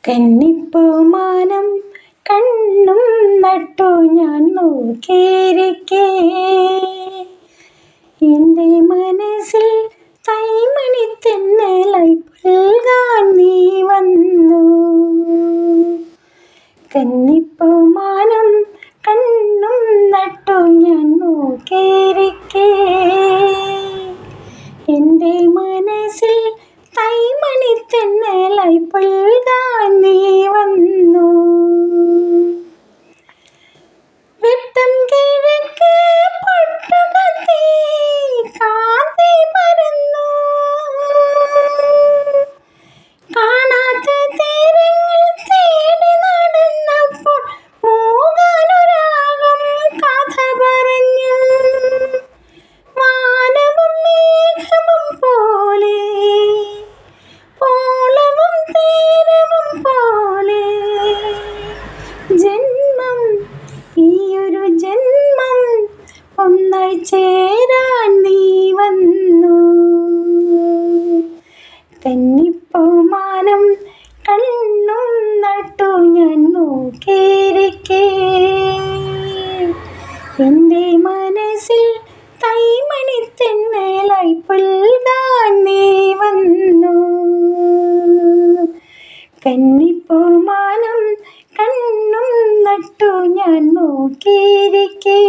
കന്നിപ്പൂമാനം കണ്ണും നട്ടു ഞാൻ നോക്കിയിരിക്കേ, എൻ്റെ മനസ്സിൽ തൈമണിത്തെന്നലായി പുൽകാൻ നീ വന്നു. കന്നിപ്പൂമാനം കണ്ണും നട്ടു ഞാൻ നോക്കിയിരിക്കേ, എൻ്റെ മനസ്സിൽ തൈമണിത്തെന്നലായി പുൽകാൻ നീ വന്നു. വെട്ടം കിഴക്ക് പട്ടുകത്തി കാന്തി പരന്നു, കാണാത്ത തീരങ്ങൾ തേടി നടന്നപ്പോൾ മൂകാനുരാഗം കഥ പറഞ്ഞു. വാനവും മേഘവും പോലെ, ഓളവും തീരവും പോലെ, ജന്മം ഈയൊരു ജന്മം ഒന്നായി ചേരാൻ നീ വന്നു. കന്നിപ്പൂമാനം കണ്ണും നട്ടു ഞാൻ നോക്കിയിരിക്കേ, എൻ്റെ മനസ്സിൽ തൈമണിത്തെന്നലായി പുൽകാൻ നീ വന്നു. കന്നിപ്പൂമാനം കണ്ണും നട്ടു ഞാൻ നോക്കിയിരിക്കേ.